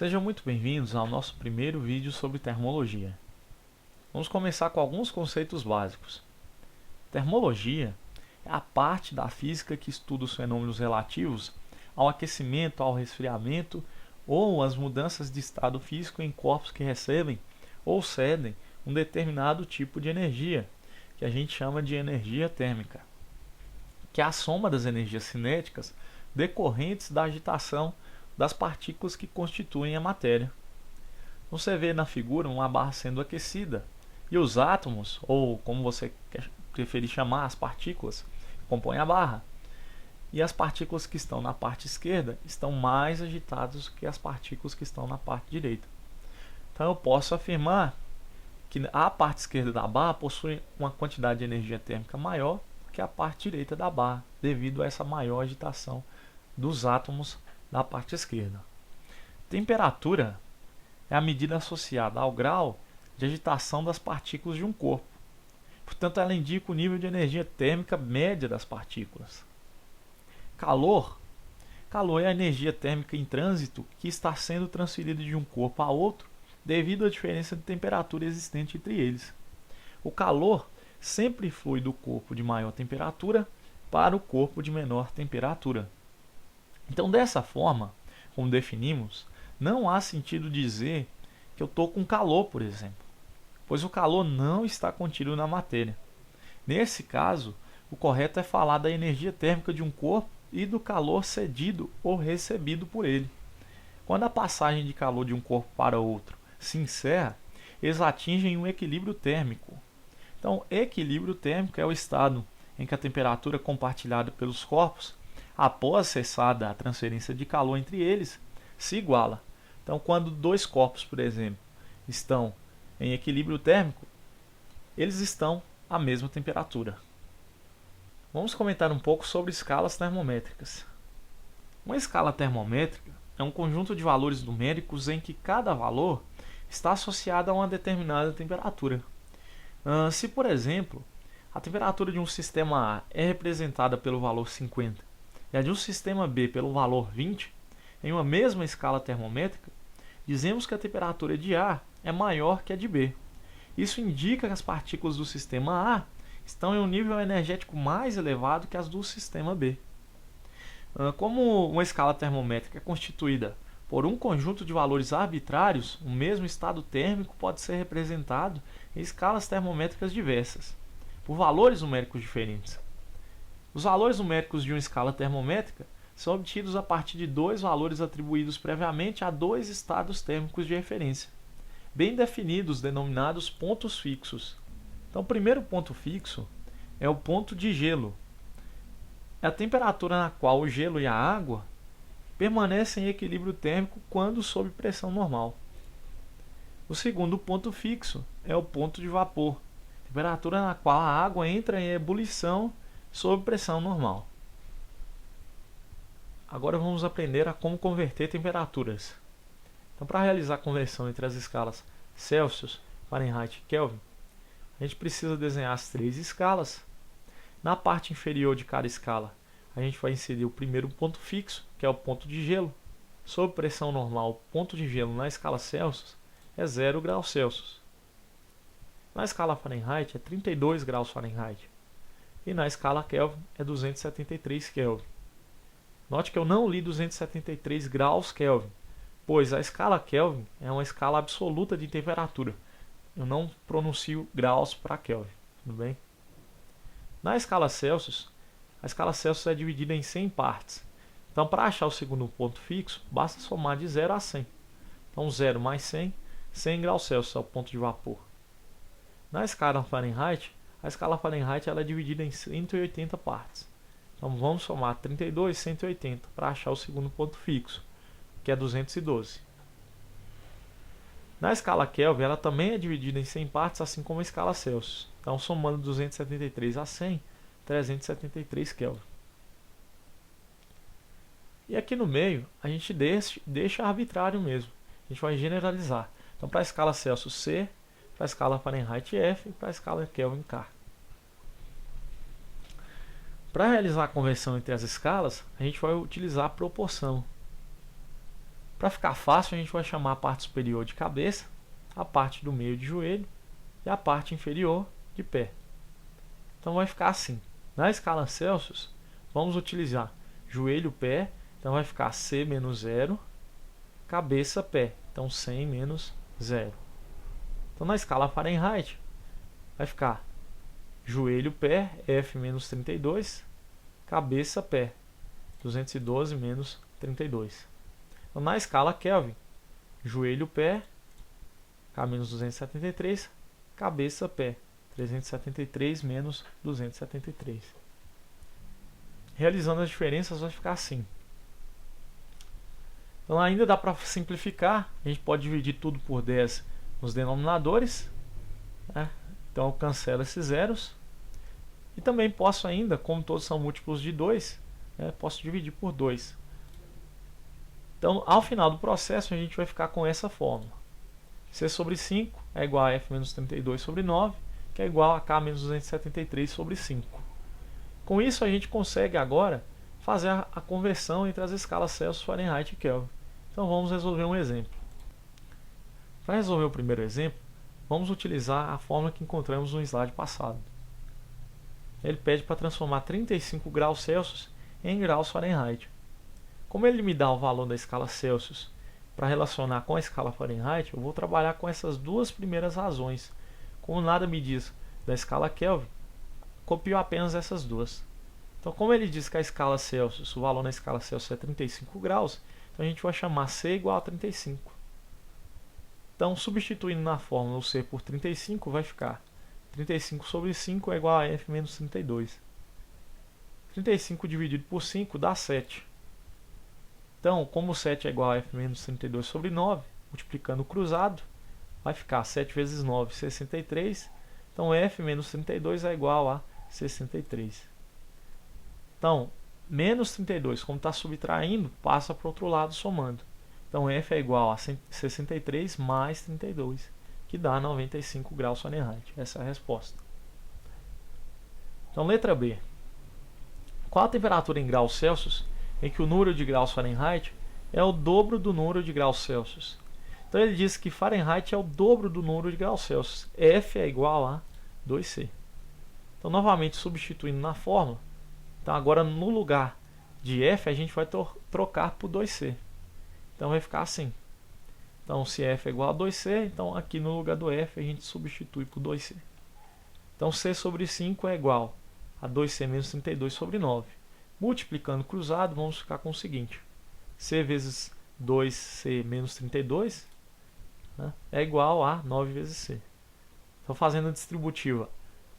Sejam muito bem-vindos ao nosso primeiro vídeo sobre termologia. Vamos começar com alguns conceitos básicos. Termologia é a parte da física que estuda os fenômenos relativos ao aquecimento, ao resfriamento ou às mudanças de estado físico em corpos que recebem ou cedem um determinado tipo de energia, que a gente chama de energia térmica, que é a soma das energias cinéticas decorrentes da agitação das partículas que constituem a matéria. Você vê na figura uma barra sendo aquecida e os átomos, ou como você preferir chamar, as partículas, compõem a barra. E as partículas que estão na parte esquerda estão mais agitadas que as partículas que estão na parte direita. Então eu posso afirmar que a parte esquerda da barra possui uma quantidade de energia térmica maior que a parte direita da barra, devido a essa maior agitação dos átomos da parte esquerda. Temperatura é a medida associada ao grau de agitação das partículas de um corpo. Portanto, ela indica o nível de energia térmica média das partículas. Calor é a energia térmica em trânsito que está sendo transferida de um corpo a outro devido à diferença de temperatura existente entre eles. O calor sempre flui do corpo de maior temperatura para o corpo de menor temperatura. Então, dessa forma, como definimos, não há sentido dizer que eu estou com calor, por exemplo, pois o calor não está contido na matéria. Nesse caso, o correto é falar da energia térmica de um corpo e do calor cedido ou recebido por ele. Quando a passagem de calor de um corpo para outro se encerra, eles atingem um equilíbrio térmico. Então, equilíbrio térmico é o estado em que a temperatura compartilhada pelos corpos, após cessada a transferência de calor entre eles, se iguala. Então, quando dois corpos, por exemplo, estão em equilíbrio térmico, eles estão à mesma temperatura. Vamos comentar um pouco sobre escalas termométricas. Uma escala termométrica é um conjunto de valores numéricos em que cada valor está associado a uma determinada temperatura. Se, por exemplo, a temperatura de um sistema A é representada pelo valor 50 e a de um sistema B pelo valor 20, em uma mesma escala termométrica, dizemos que a temperatura de A é maior que a de B. Isso indica que as partículas do sistema A estão em um nível energético mais elevado que as do sistema B. Como uma escala termométrica é constituída por um conjunto de valores arbitrários, o mesmo estado térmico pode ser representado em escalas termométricas diversas, por valores numéricos diferentes. Os valores numéricos de uma escala termométrica são obtidos a partir de dois valores atribuídos previamente a dois estados térmicos de referência, bem definidos, denominados pontos fixos. Então, o primeiro ponto fixo é o ponto de gelo. É a temperatura na qual o gelo e a água permanecem em equilíbrio térmico quando sob pressão normal. O segundo ponto fixo é o ponto de vapor, temperatura na qual a água entra em ebulição sob pressão normal. Agora vamos aprender a como converter temperaturas. Então, para realizar a conversão entre as escalas Celsius, Fahrenheit e Kelvin, a gente precisa desenhar as três escalas. Na parte inferior de cada escala, a gente vai inserir o primeiro ponto fixo, que é o ponto de gelo. Sob pressão normal, o ponto de gelo na escala Celsius é 0 graus Celsius. Na escala Fahrenheit é 32 graus Fahrenheit. E na escala Kelvin é 273 Kelvin. Note que eu não li 273 graus Kelvin, pois a escala Kelvin é uma escala absoluta de temperatura. Eu não pronuncio graus para Kelvin, tudo bem? Na escala Celsius, a escala Celsius é dividida em 100 partes. Então, para achar o segundo ponto fixo, basta somar de 0 a 100. Então, 0 mais 100, 100 graus Celsius é o ponto de vapor. Na escala Fahrenheit, a escala Fahrenheit ela é dividida em 180 partes. Então, vamos somar 32 e 180 para achar o segundo ponto fixo, que é 212. Na escala Kelvin, ela também é dividida em 100 partes, assim como a escala Celsius. Então, somando 273 a 100, 373 Kelvin. E aqui no meio, a gente deixa arbitrário mesmo. A gente vai generalizar. Então, para a escala Celsius C, para a escala Fahrenheit F e para a escala Kelvin K. Para realizar a conversão entre as escalas, a gente vai utilizar a proporção. Para ficar fácil, a gente vai chamar a parte superior de cabeça, a parte do meio de joelho e a parte inferior de pé. Então vai ficar assim. Na escala Celsius, vamos utilizar joelho-pé, então vai ficar C menos 0, cabeça-pé, então 100 menos 0. Então na escala Fahrenheit, vai ficar joelho-pé, F menos 32, cabeça-pé, 212 menos 32. Então na escala Kelvin, joelho-pé, K menos 273, cabeça-pé, 373 menos 273. Realizando as diferenças vai ficar assim. Então ainda dá para simplificar, a gente pode dividir tudo por 10 nos denominadores, né? Então eu cancelo esses zeros. E também posso ainda, como todos são múltiplos de 2, né, posso dividir por 2. Então ao final do processo a gente vai ficar com essa fórmula. C sobre 5 é igual a F menos 32 sobre 9, que é igual a K menos 273 sobre 5. Com isso a gente consegue agora fazer a conversão entre as escalas Celsius, Fahrenheit e Kelvin. Então vamos resolver um exemplo. Para resolver o primeiro exemplo, vamos utilizar a fórmula que encontramos no slide passado. Ele pede para transformar 35 graus Celsius em graus Fahrenheit. Como ele me dá o valor da escala Celsius para relacionar com a escala Fahrenheit, eu vou trabalhar com essas duas primeiras razões. Como nada me diz da escala Kelvin, copio apenas essas duas. Então, como ele diz que a escala Celsius, o valor na escala Celsius é 35 graus, então a gente vai chamar C igual a 35. Então, substituindo na fórmula o C por 35, vai ficar 35 sobre 5 é igual a F menos 32. 35 dividido por 5 dá 7. Então, como 7 é igual a F menos 32 sobre 9, multiplicando o cruzado, vai ficar 7 vezes 9, 63. Então, F menos 32 é igual a 63. Então, menos 32, como está subtraindo, passa para o outro lado somando. Então, F é igual a 63 mais 32, que dá 95 graus Fahrenheit. Essa é a resposta. Então, letra B. Qual a temperatura em graus Celsius em que o número de graus Fahrenheit é o dobro do número de graus Celsius? Então, ele diz que Fahrenheit é o dobro do número de graus Celsius. F é igual a 2C. Então, novamente, substituindo na fórmula, então agora no lugar de F a gente vai trocar por 2C. Então vai ficar assim. Então se F é igual a 2C, então aqui no lugar do F a gente substitui por 2C. Então C sobre 5 é igual a 2C menos 32 sobre 9. Multiplicando cruzado, vamos ficar com o seguinte. C vezes 2C menos 32, né, é igual a 9 vezes C. Então fazendo a distributiva,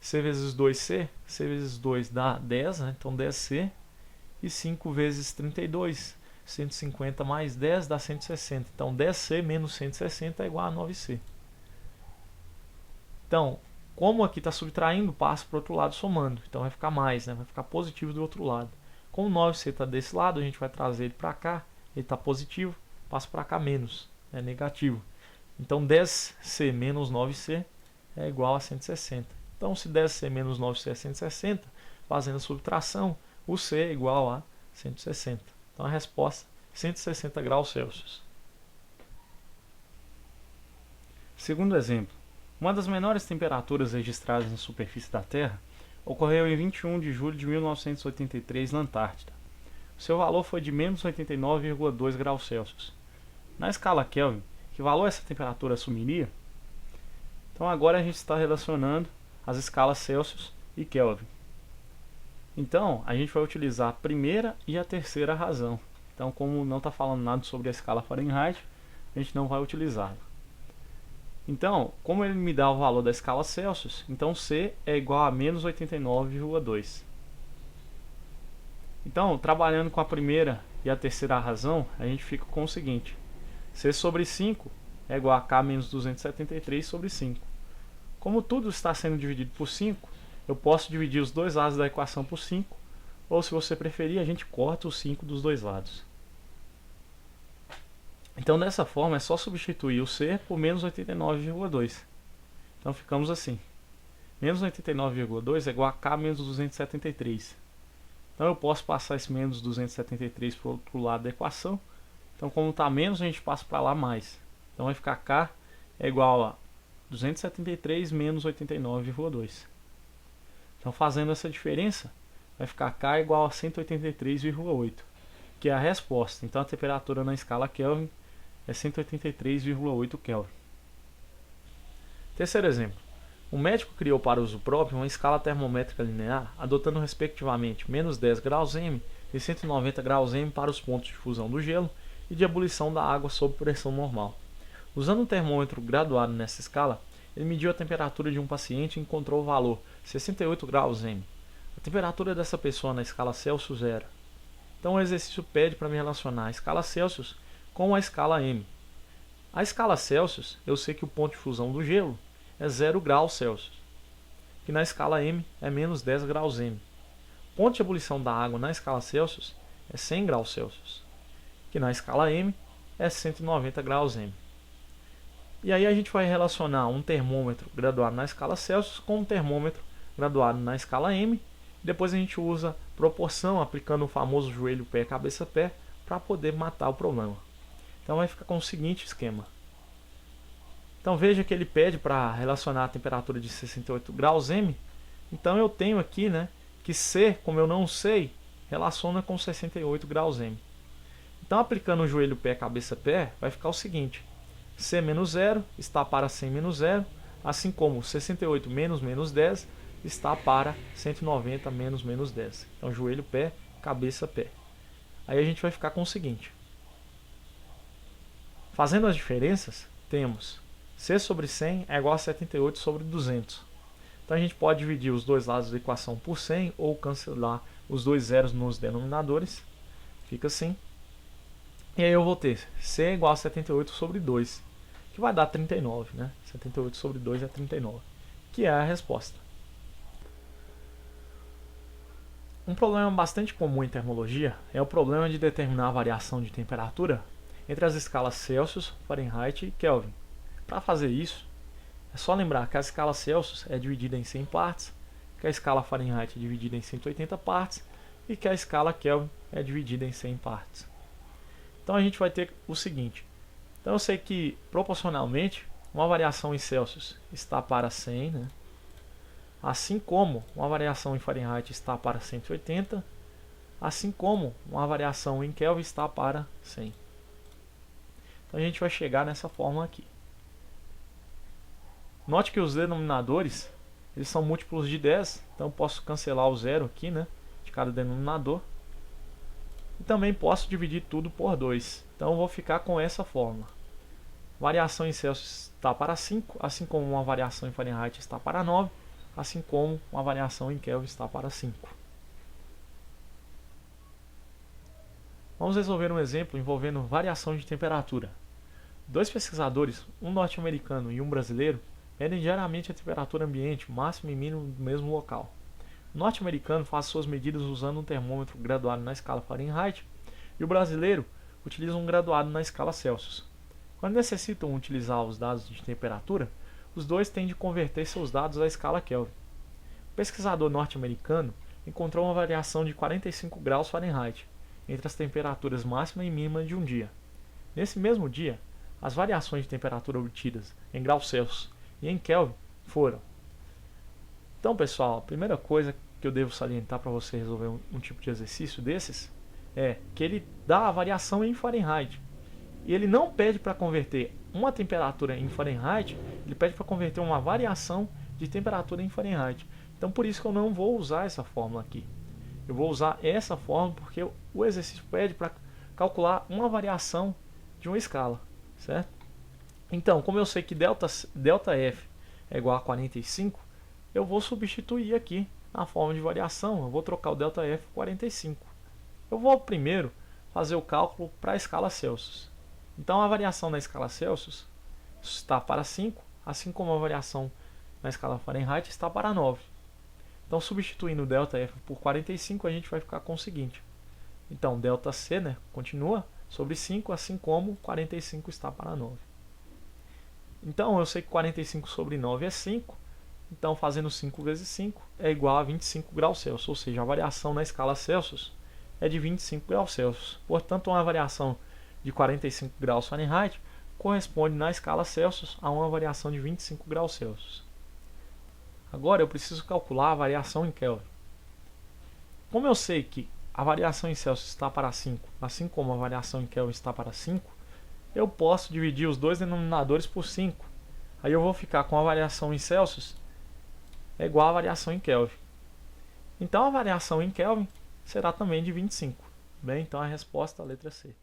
C vezes 2C, C vezes 2 dá 10, né? Então 10C, e 5 vezes 32, 150 mais 10 dá 160. Então 10C menos 160 é igual a 9C. Então, como aqui está subtraindo, passa para o outro lado somando. Então vai ficar mais, né? Vai ficar positivo do outro lado. Como 9C está desse lado, a gente vai trazer ele para cá, ele está positivo, passa para cá menos, é negativo. Então 10C menos 9C é igual a 160. Então, se 10C menos 9C é 160, fazendo a subtração, o C é igual a 160. Então, a resposta é 160 graus Celsius. Segundo exemplo. Uma das menores temperaturas registradas na superfície da Terra ocorreu em 21 de julho de 1983 na Antártida. Seu valor foi de menos 89,2 graus Celsius. Na escala Kelvin, que valor essa temperatura assumiria? Então, agora a gente está relacionando as escalas Celsius e Kelvin. Então, a gente vai utilizar a primeira e a terceira razão. Então, como não está falando nada sobre a escala Fahrenheit, a gente não vai utilizar. Então, como ele me dá o valor da escala Celsius, então C é igual a menos 89,2. Então, trabalhando com a primeira e a terceira razão, a gente fica com o seguinte. C sobre 5 é igual a K menos 273 sobre 5. Como tudo está sendo dividido por 5, eu posso dividir os dois lados da equação por 5, ou se você preferir, a gente corta os 5 dos dois lados. Então, dessa forma, é só substituir o C por menos 89,2. Então, ficamos assim. Menos 89,2 é igual a K menos 273. Então, eu posso passar esse menos 273 para o outro lado da equação. Então, como está menos, a gente passa para lá mais. Então, vai ficar K é igual a 273 menos 89,2. Então, fazendo essa diferença, vai ficar K igual a 183,8, que é a resposta. Então, a temperatura na escala Kelvin é 183,8 Kelvin. Terceiro exemplo. O médico criou para uso próprio uma escala termométrica linear, adotando respectivamente menos 10 graus M e 190 graus M para os pontos de fusão do gelo e de ebulição da água sob pressão normal. Usando um termômetro graduado nessa escala, ele mediu a temperatura de um paciente e encontrou o valor 68 graus M. A temperatura dessa pessoa na escala Celsius era. Então o exercício pede para me relacionar a escala Celsius com a escala M. A escala Celsius, eu sei que o ponto de fusão do gelo é 0 graus Celsius, que na escala M é menos 10 graus M. O ponto de ebulição da água na escala Celsius é 100 graus Celsius, que na escala M é 190 graus M. E aí a gente vai relacionar um termômetro graduado na escala Celsius com um termômetro graduado na escala M. Depois a gente usa proporção, aplicando o famoso joelho pé, cabeça pé, para poder matar o problema. Então vai ficar com o seguinte esquema. Então veja que ele pede para relacionar a temperatura de 68 graus M. Então eu tenho aqui, que C, como eu não sei, relaciona com 68 graus M. Então aplicando o joelho pé, cabeça pé, vai ficar o seguinte. C menos 0 está para 100 menos 0, assim como 68 menos menos 10 está para 190 menos menos 10. Então joelho pé, cabeça pé. Aí a gente vai ficar com o seguinte. Fazendo as diferenças, temos C sobre 100 é igual a 78 sobre 200. Então a gente pode dividir os dois lados da equação por 100 ou cancelar os dois zeros nos denominadores. Fica assim. E aí eu vou ter C é igual a 78 sobre 2, que vai dar 39, 78 sobre 2 é 39, que é a resposta. Um problema bastante comum em termologia é o problema de determinar a variação de temperatura entre as escalas Celsius, Fahrenheit e Kelvin. Para fazer isso, é só lembrar que a escala Celsius é dividida em 100 partes, que a escala Fahrenheit é dividida em 180 partes e que a escala Kelvin é dividida em 100 partes. Então a gente vai ter o seguinte. Então eu sei que proporcionalmente uma variação em Celsius está para 100, assim como uma variação em Fahrenheit está para 180, assim como uma variação em Kelvin está para 100. Então a gente vai chegar nessa fórmula aqui. Note que os denominadores eles são múltiplos de 10, então eu posso cancelar o zero aqui, de cada denominador. E também posso dividir tudo por 2. Então eu vou ficar com essa fórmula. Variação em Celsius está para 5, assim como uma variação em Fahrenheit está para 9, assim como uma variação em Kelvin está para 5. Vamos resolver um exemplo envolvendo variação de temperatura. Dois pesquisadores, um norte-americano e um brasileiro, medem diariamente a temperatura ambiente, máximo e mínimo do mesmo local. O norte-americano faz suas medidas usando um termômetro graduado na escala Fahrenheit e o brasileiro utiliza um graduado na escala Celsius. Quando necessitam utilizar os dados de temperatura, os dois têm de converter seus dados à escala Kelvin. O pesquisador norte-americano encontrou uma variação de 45 graus Fahrenheit entre as temperaturas máxima e mínima de um dia. Nesse mesmo dia, as variações de temperatura obtidas em graus Celsius e em Kelvin foram. Então, pessoal, a primeira coisa que eu devo salientar para você resolver um tipo de exercício desses é que ele dá a variação em Fahrenheit. E ele não pede para converter uma temperatura em Fahrenheit, ele pede para converter uma variação de temperatura em Fahrenheit. Então, por isso que eu não vou usar essa fórmula aqui. Eu vou usar essa fórmula porque o exercício pede para calcular uma variação de uma escala, certo? Então, como eu sei que delta F é igual a 45, eu vou substituir aqui na forma de variação. Eu vou trocar o delta F por 45. Eu vou primeiro fazer o cálculo para a escala Celsius. Então a variação na escala Celsius está para 5, assim como a variação na escala Fahrenheit está para 9. Então substituindo o ΔF por 45, a gente vai ficar com o seguinte. Então ΔC continua sobre 5, assim como 45 está para 9. Então eu sei que 45 sobre 9 é 5. Então fazendo 5 vezes 5 é igual a 25 graus Celsius. Ou seja, a variação na escala Celsius é de 25 graus Celsius. Portanto, uma variação de 45 graus Fahrenheit corresponde na escala Celsius a uma variação de 25 graus Celsius. Agora eu preciso calcular a variação em Kelvin. Como eu sei que a variação em Celsius está para 5, assim como a variação em Kelvin está para 5, eu posso dividir os dois denominadores por 5. Aí eu vou ficar com a variação em Celsius é igual à variação em Kelvin. Então a variação em Kelvin será também de 25. Bem, então a resposta é a letra C.